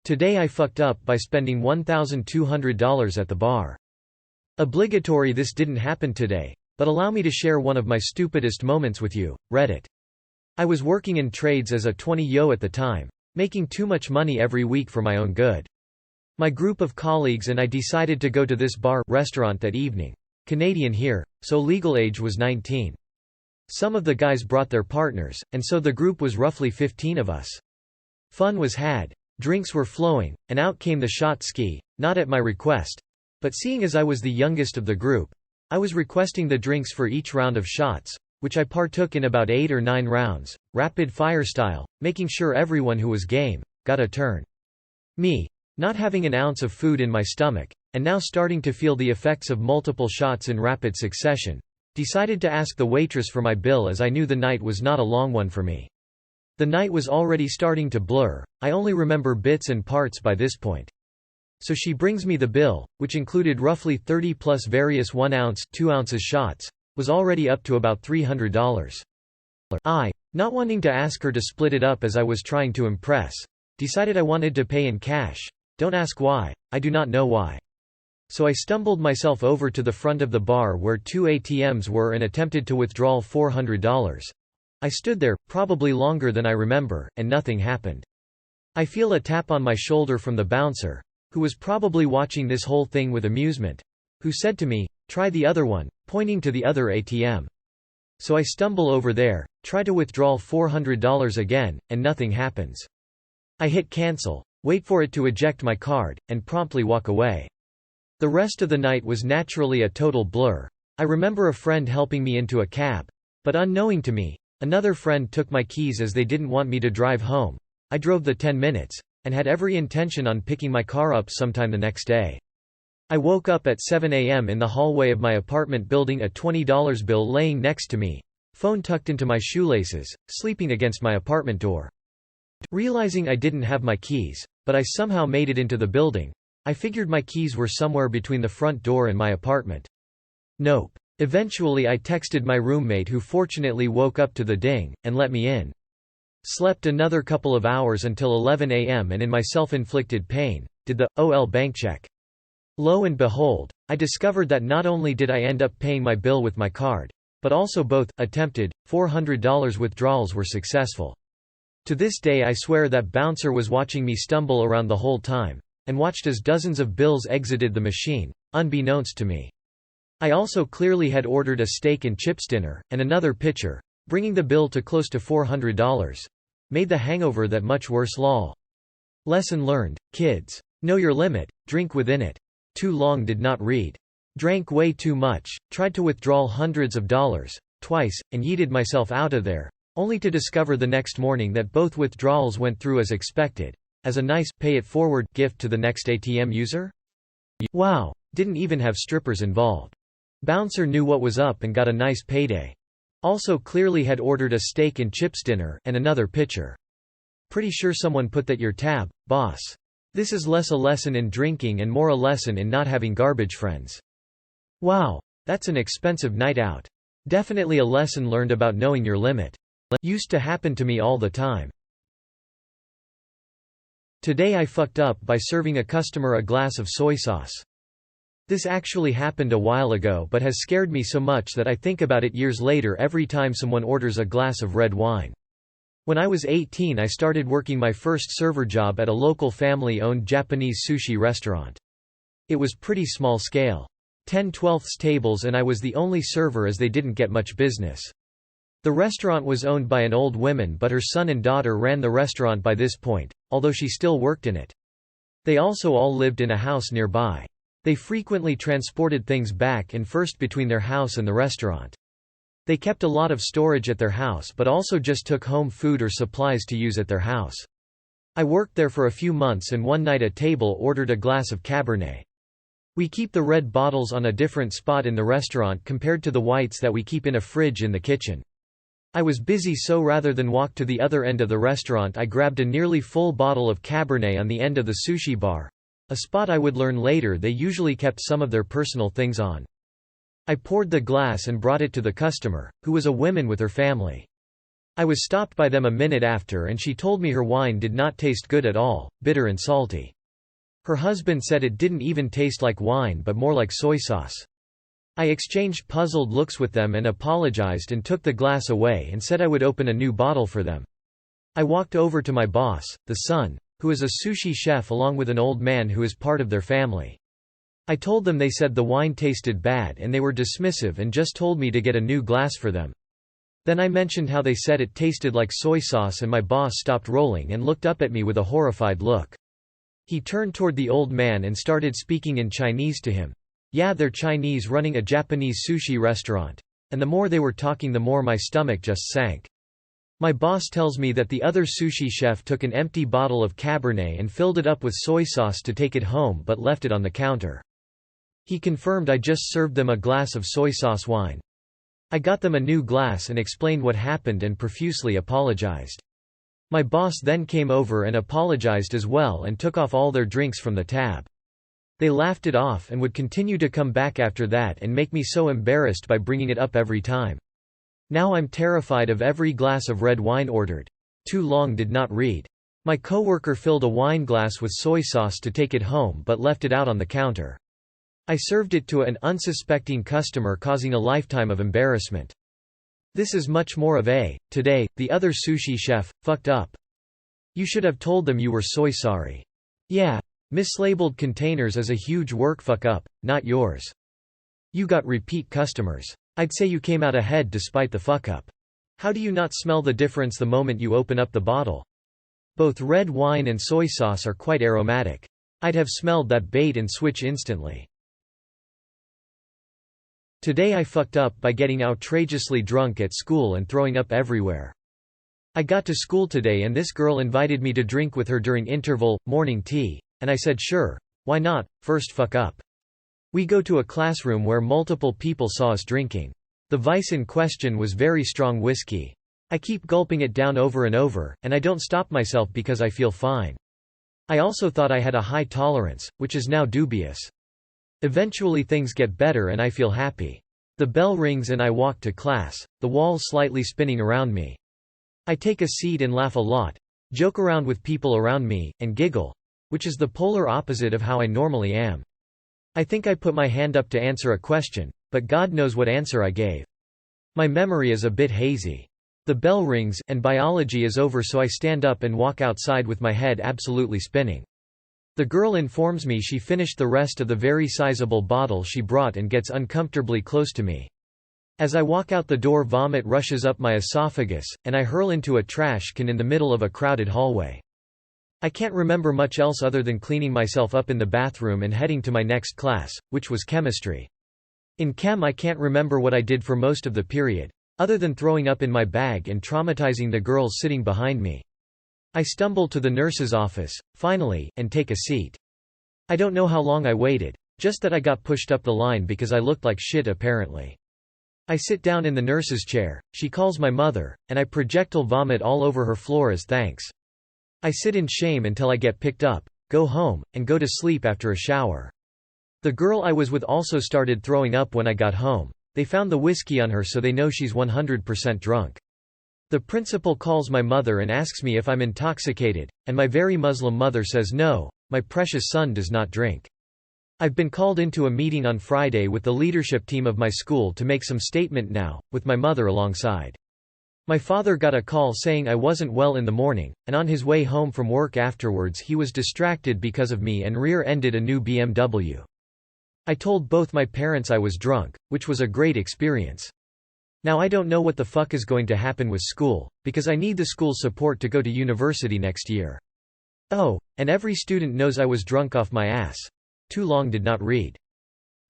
Today I fucked up by spending $1,200 at the bar. Obligatory. This didn't happen today, but allow me to share one of my stupidest moments with you. Reddit. I was working in trades as a 20-yo at the time, making too much money every week for my own good. My group of colleagues and I decided to go to this restaurant that evening. Canadian here, so legal age was 19. Some of the guys brought their partners, and so the group was roughly 15 of us. Fun was had, drinks were flowing, and out came the shot ski, not at my request, but seeing as I was the youngest of the group, I was requesting the drinks for each round of shots, which I partook in about 8 or 9 rounds, rapid fire style, making sure everyone who was game got a turn. Me, not having an ounce of food in my stomach, and now starting to feel the effects of multiple shots in rapid succession, decided to ask the waitress for my bill as I knew the night was not a long one for me. The night was already starting to blur, I only remember bits and parts by this point. So she brings me the bill, which included roughly 30 plus various 1 ounce, 2 ounces shots, was already up to about $300. I, not wanting to ask her to split it up as I was trying to impress, decided I wanted to pay in cash. Don't ask why, I do not know why. So I stumbled myself over to the front of the bar where 2 ATMs were and attempted to withdraw $400. I stood there, probably longer than I remember, and nothing happened. I feel a tap on my shoulder from the bouncer, who was probably watching this whole thing with amusement, who said to me, "Try the other one," pointing to the other ATM. So I stumble over there, try to withdraw $400 again, and nothing happens. I hit cancel, wait for it to eject my card, and promptly walk away. The rest of the night was naturally a total blur. I remember a friend helping me into a cab, but unknowing to me, another friend took my keys as they didn't want me to drive home. I drove the 10 minutes, and had every intention on picking my car up sometime the next day. I woke up at 7 a.m. in the hallway of my apartment building, a $20 bill laying next to me, phone tucked into my shoelaces, sleeping against my apartment door. Realizing I didn't have my keys, but I somehow made it into the building, I figured my keys were somewhere between the front door and my apartment. Nope. Eventually I texted my roommate, who fortunately woke up to the ding, and let me in. Slept another couple of hours until 11 a.m. and in my self-inflicted pain, did the OL bank check. Lo and behold, I discovered that not only did I end up paying my bill with my card, but also both attempted $400 withdrawals were successful. To this day I swear that bouncer was watching me stumble around the whole time, and watched as dozens of bills exited the machine, unbeknownst to me. I also clearly had ordered a steak and chips dinner, and another pitcher, bringing the bill to close to $400. Made the hangover that much worse. Lol. Lesson learned, kids. Know your limit, drink within it. Too long did not read. Drank way too much, tried to withdraw hundreds of dollars, twice, and yeeted myself out of there, only to discover the next morning that both withdrawals went through as expected, as a nice pay-it-forward gift to the next ATM user? Wow, didn't even have strippers involved. Bouncer knew what was up and got a nice payday. Also clearly had ordered a steak and chips dinner and another pitcher. Pretty sure someone put that your tab, boss. This is less a lesson in drinking and more a lesson in not having garbage friends. Wow, that's an expensive night out. Definitely a lesson learned about knowing your limit. Used to happen to me all the time. Today I fucked up by serving a customer a glass of soy sauce. This actually happened a while ago but has scared me so much that I think about it years later every time someone orders a glass of red wine. When I was 18 I started working my first server job at a local family-owned Japanese sushi restaurant. It was pretty small scale. 10/12 tables and I was the only server as they didn't get much business. The restaurant was owned by an old woman but her son and daughter ran the restaurant by this point, although she still worked in it. They also all lived in a house nearby. They frequently transported things back and forth between their house and the restaurant. They kept a lot of storage at their house but also just took home food or supplies to use at their house. I worked there for a few months and one night a table ordered a glass of Cabernet. We keep the red bottles on a different spot in the restaurant compared to the whites that we keep in a fridge in the kitchen. I was busy, so rather than walk to the other end of the restaurant I grabbed a nearly full bottle of Cabernet on the end of the sushi bar, a spot I would learn later they usually kept some of their personal things on. I poured the glass and brought it to the customer, who was a woman with her family. I was stopped by them a minute after and she told me her wine did not taste good at all, bitter and salty. Her husband said it didn't even taste like wine but more like soy sauce. I exchanged puzzled looks with them and apologized and took the glass away and said I would open a new bottle for them. I walked over to my boss, the son, who is a sushi chef, along with an old man who is part of their family. I told them they said the wine tasted bad and they were dismissive and just told me to get a new glass for them. Then I mentioned how they said it tasted like soy sauce and my boss stopped rolling and looked up at me with a horrified look. He turned toward the old man and started speaking in Chinese to him. Yeah, they're Chinese running a Japanese sushi restaurant. And the more they were talking the more my stomach just sank. My boss tells me that the other sushi chef took an empty bottle of Cabernet and filled it up with soy sauce to take it home but left it on the counter. He confirmed I just served them a glass of soy sauce wine. I got them a new glass and explained what happened and profusely apologized. My boss then came over and apologized as well and took off all their drinks from the tab. They laughed it off and would continue to come back after that and make me so embarrassed by bringing it up every time. Now I'm terrified of every glass of red wine ordered. Too long did not read. My coworker filled a wine glass with soy sauce to take it home but left it out on the counter. I served it to an unsuspecting customer, causing a lifetime of embarrassment. This is much more of a, today, the other sushi chef, fucked up. You should have told them you were soy sorry. Yeah. Mislabeled containers is a huge work fuck up, not yours. You got repeat customers. I'd say you came out ahead despite the fuck up. How do you not smell the difference the moment you open up the bottle? Both red wine and soy sauce are quite aromatic. I'd have smelled that bait and switch instantly. Today I fucked up by getting outrageously drunk at school and throwing up everywhere. I got to school today and this girl invited me to drink with her during interval, morning tea. And I said sure, why not, first fuck up. We go to a classroom where multiple people saw us drinking. The vice in question was very strong whiskey. I keep gulping it down over and over, and I don't stop myself because I feel fine. I also thought I had a high tolerance, which is now dubious. Eventually things get better and I feel happy. The bell rings and I walk to class, the walls slightly spinning around me. I take a seat and laugh a lot, joke around with people around me, and giggle. Which is the polar opposite of how I normally am. I think I put my hand up to answer a question, but God knows what answer I gave. My memory is a bit hazy. The bell rings, and biology is over, so I stand up and walk outside with my head absolutely spinning. The girl informs me she finished the rest of the very sizable bottle she brought and gets uncomfortably close to me. As I walk out the door, vomit rushes up my esophagus, and I hurl into a trash can in the middle of a crowded hallway. I can't remember much else other than cleaning myself up in the bathroom and heading to my next class, which was chemistry. In chem I can't remember what I did for most of the period, other than throwing up in my bag and traumatizing the girls sitting behind me. I stumble to the nurse's office, finally, and take a seat. I don't know how long I waited, just that I got pushed up the line because I looked like shit apparently. I sit down in the nurse's chair, she calls my mother, and I projectile vomit all over her floor as thanks. I sit in shame until I get picked up, go home, and go to sleep after a shower. The girl I was with also started throwing up when I got home. They found the whiskey on her, so they know she's 100% drunk. The principal calls my mother and asks me if I'm intoxicated, and my very Muslim mother says no, my precious son does not drink. I've been called into a meeting on Friday with the leadership team of my school to make some statement now, with my mother alongside. My father got a call saying I wasn't well in the morning, and on his way home from work afterwards he was distracted because of me and rear-ended a new BMW. I told both my parents I was drunk, which was a great experience. Now I don't know what the fuck is going to happen with school, because I need the school support to go to university next year. Oh, and every student knows I was drunk off my ass. Too long did not read.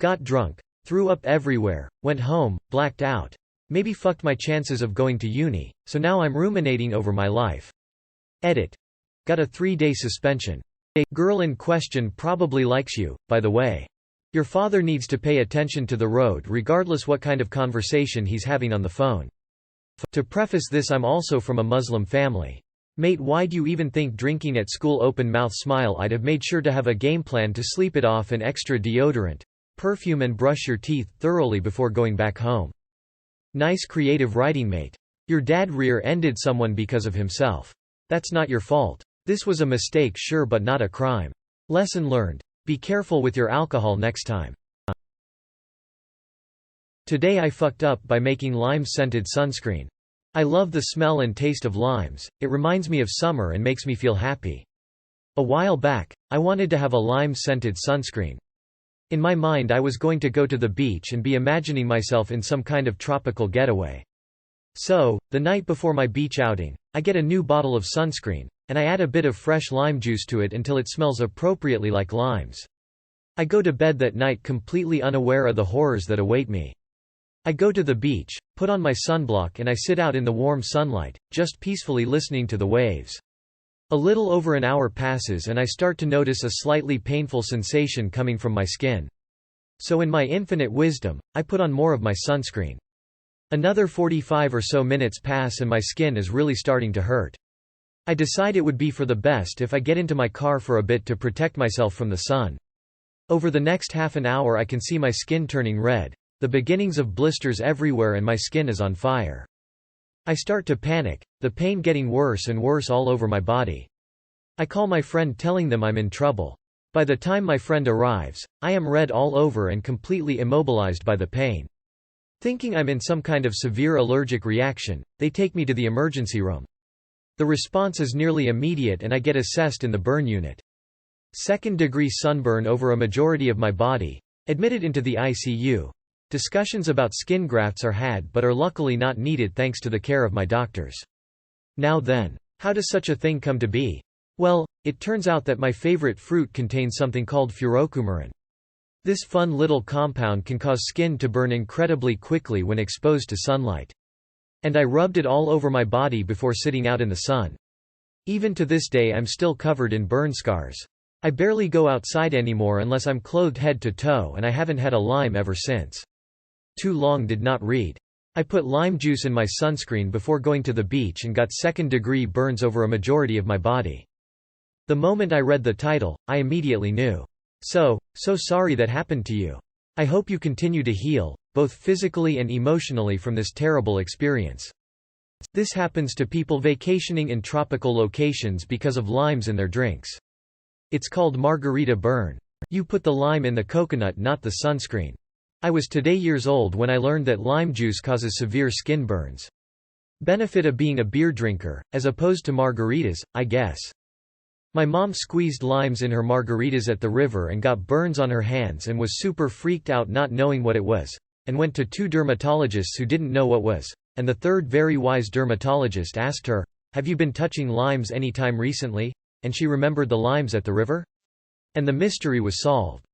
Got drunk, threw up everywhere, went home, blacked out. Maybe fucked my chances of going to uni, so now I'm ruminating over my life. Edit. Got a 3-day suspension. A girl in question probably likes you, by the way. Your father needs to pay attention to the road regardless what kind of conversation he's having on the phone. To preface this, I'm also from a Muslim family. Mate, why'd you even think drinking at school? Open mouth smile. I'd have made sure to have a game plan to sleep it off and extra deodorant, perfume and brush your teeth thoroughly before going back home. Nice creative writing, mate. Your dad rear-ended someone because of himself. That's not your fault. This was a mistake, sure, but not a crime. Lesson learned. Be careful with your alcohol next time. Today I fucked up by making lime-scented sunscreen. I love the smell and taste of limes, it reminds me of summer and makes me feel happy. A while back, I wanted to have a lime-scented sunscreen. In my mind I was going to go to the beach and be imagining myself in some kind of tropical getaway. So, the night before my beach outing, I get a new bottle of sunscreen, and I add a bit of fresh lime juice to it until it smells appropriately like limes. I go to bed that night completely unaware of the horrors that await me. I go to the beach, put on my sunblock and I sit out in the warm sunlight, just peacefully listening to the waves. A little over an hour passes and I start to notice a slightly painful sensation coming from my skin. So in my infinite wisdom, I put on more of my sunscreen. Another 45 or so minutes pass and my skin is really starting to hurt. I decide it would be for the best if I get into my car for a bit to protect myself from the sun. Over the next half an hour I can see my skin turning red, the beginnings of blisters everywhere, and my skin is on fire. I start to panic, the pain getting worse and worse all over my body. I call my friend telling them I'm in trouble. By the time my friend arrives, I am red all over and completely immobilized by the pain. Thinking I'm in some kind of severe allergic reaction, they take me to the emergency room. The response is nearly immediate and I get assessed in the burn unit. Second-degree sunburn over a majority of my body. Admitted into the ICU. Discussions about skin grafts are had but are luckily not needed thanks to the care of my doctors. Now then, how does such a thing come to be? Well, it turns out that my favorite fruit contains something called furocumarin. This fun little compound can cause skin to burn incredibly quickly when exposed to sunlight. And I rubbed it all over my body before sitting out in the sun. Even to this day I'm still covered in burn scars. I barely go outside anymore unless I'm clothed head to toe, and I haven't had a lime ever since. Too long did not read. I put lime juice in my sunscreen before going to the beach and got second-degree burns over a majority of my body. The moment I read the title, I immediately knew. So sorry that happened to you. I hope you continue to heal, both physically and emotionally, from this terrible experience. This happens to people vacationing in tropical locations because of limes in their drinks. It's called margarita burn. You put the lime in the coconut, not the sunscreen. I was today years old when I learned that lime juice causes severe skin burns. Benefit of being a beer drinker, as opposed to margaritas, I guess. My mom squeezed limes in her margaritas at the river and got burns on her hands and was super freaked out not knowing what it was, and went to 2 dermatologists who didn't know what was, and the third very wise dermatologist asked her, "Have you been touching limes any time recently?" And she remembered the limes at the river? And the mystery was solved.